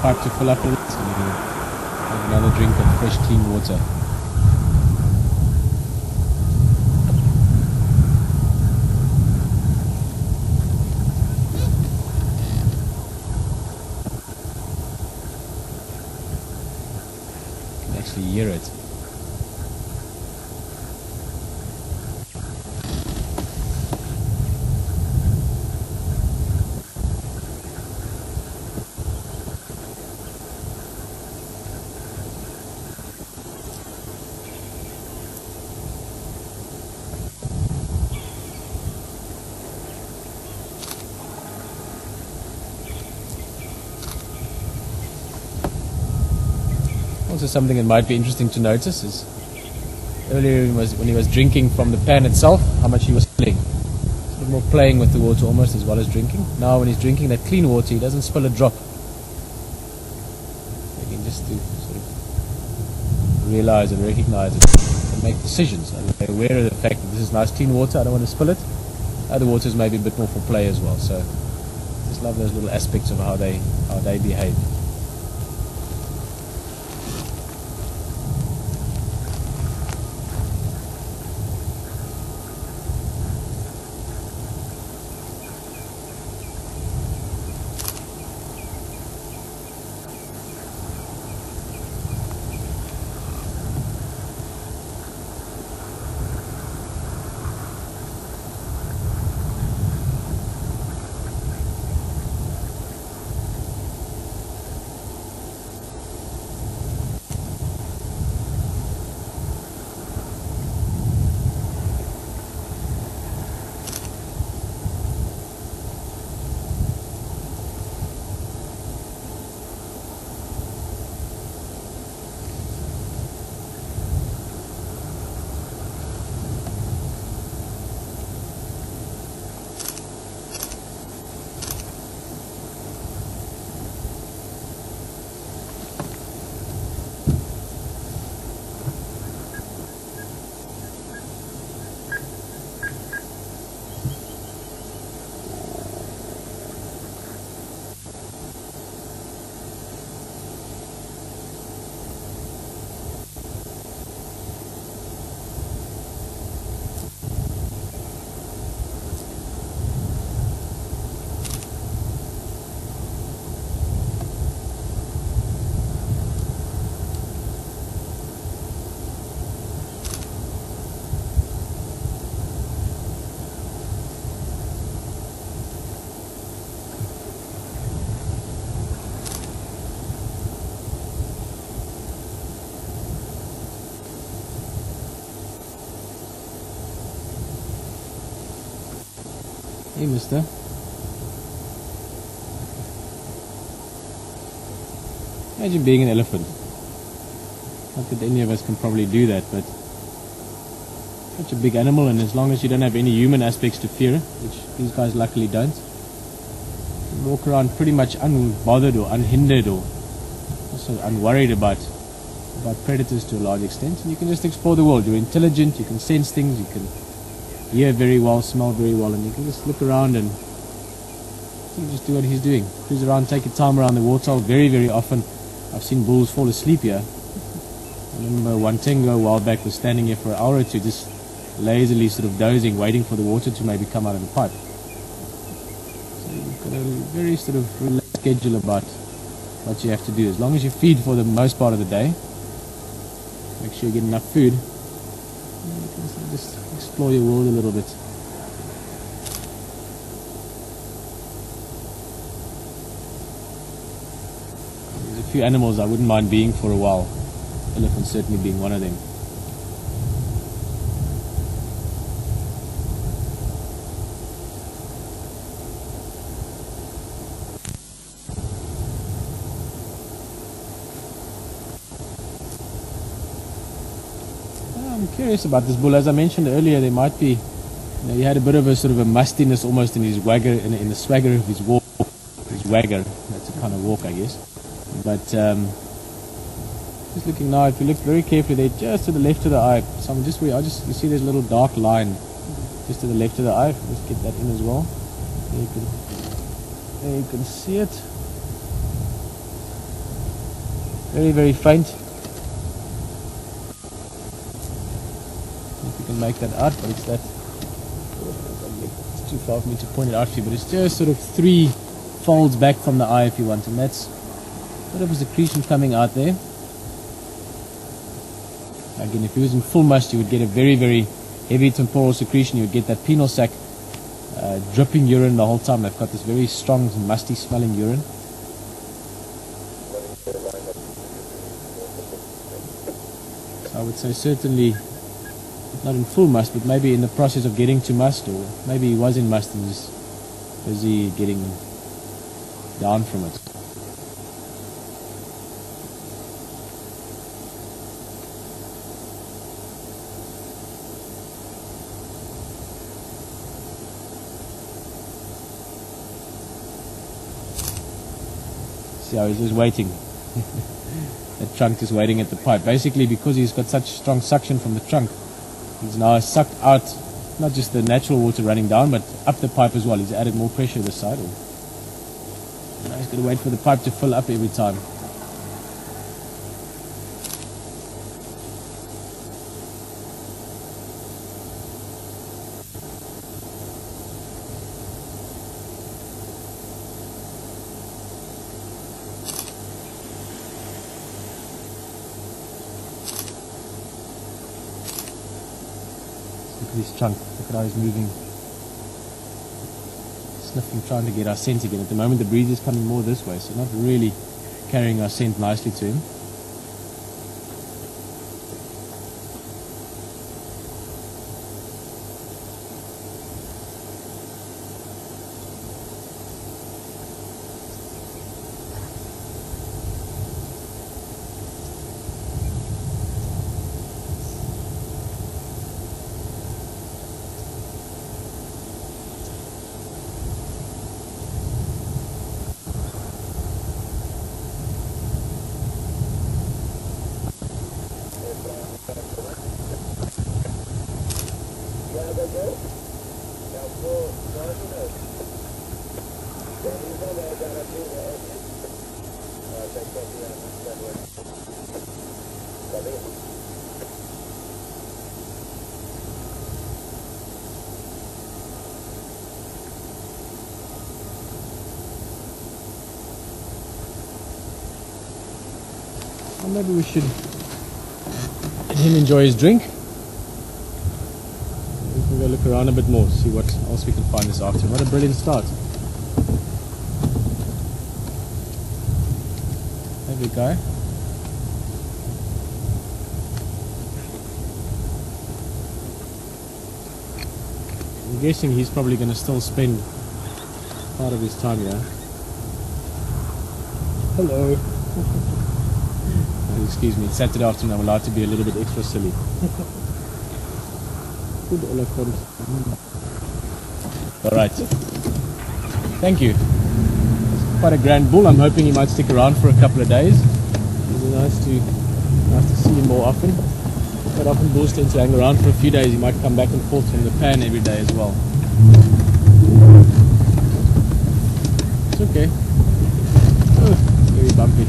pipe to fill up with it, and he'll have another drink of fresh, clean water. You can actually hear it. Also, something that might be interesting to notice is earlier when he was drinking from the pan itself, how much he was spilling. Sort of more playing with the water almost as well as drinking. Now when he's drinking that clean water, he doesn't spill a drop. Again, just to sort of realize and recognize it and make decisions. And they're aware of the fact that this is nice clean water, I don't want to spill it. Other waters may be a bit more for play as well. So just love those little aspects of how they behave. Hey, mister. Imagine being an elephant. Not that any of us can probably do that, but such a big animal, and as long as you don't have any human aspects to fear, which these guys luckily don't, you walk around pretty much unbothered or unhindered or also unworried about predators to a large extent, and you can just explore the world. You're intelligent, you can sense things, you can hear very well, smell very well, and you can just look around and you just do what he's doing. Cruise around, take your time around the waterhole. Very, very often I've seen bulls fall asleep here. I remember one Tango a while back was standing here for an hour or two, just lazily sort of dozing, waiting for the water to maybe come out of the pipe. So you've got a very sort of relaxed schedule about what you have to do. As long as you feed for the most part of the day, make sure you get enough food, and you can sort of just explore your world a little bit. There's a few animals I wouldn't mind being for a while. Elephants certainly being one of them. I'm curious about this bull. As I mentioned earlier, there might be, he had a bit of a sort of a mustiness almost in his wagger, in the swagger of his walk. His wagger, that's a kind of walk, I guess. But just looking now, if you look very carefully, they're just to the left of the eye. So I'm just where you see there's a little dark line just to the left of the eye. Let's get that in as well. There you can see it. Very, very faint. If you can make that out, but it's that. It's too far for me to point it out for you, but it's just sort of 3 folds back from the eye if you want, and that's a bit of a secretion coming out there. Again, if he was in full must, you would get a very, very heavy temporal secretion. You would get that penile sac dripping urine the whole time. They've got this very strong, musty smelling urine. So I would say certainly not in full must, but maybe in the process of getting to must, or maybe he was in must and is busy getting down from it. See how he's just waiting. That trunk is waiting at the pipe. Basically, because he's got such strong suction from the trunk, he's now sucked out not just the natural water running down, but up the pipe as well. He's added more pressure this side. Now he's going to wait for the pipe to fill up every time. Look at his trunk, look at how he's moving. Sniffing, trying to get our scent again. At the moment the breeze is coming more this way, so not really carrying our scent nicely to him. Well, maybe we should let him enjoy his drink. We can go look around a bit more, see what else we can find this afternoon. What a brilliant start. Lovely guy. I'm guessing he's probably going to still spend part of his time here. Hello. Excuse me, it's Saturday afternoon, I'm allowed to be a little bit extra silly. Good elephant. Alright. Thank you. It's quite a grand bull. I'm hoping he might stick around for a couple of days. It's nice to see him more often. Quite often bulls tend to hang around for a few days. He might come back and forth from the pan every day as well. It's okay. Oh, very bumpy.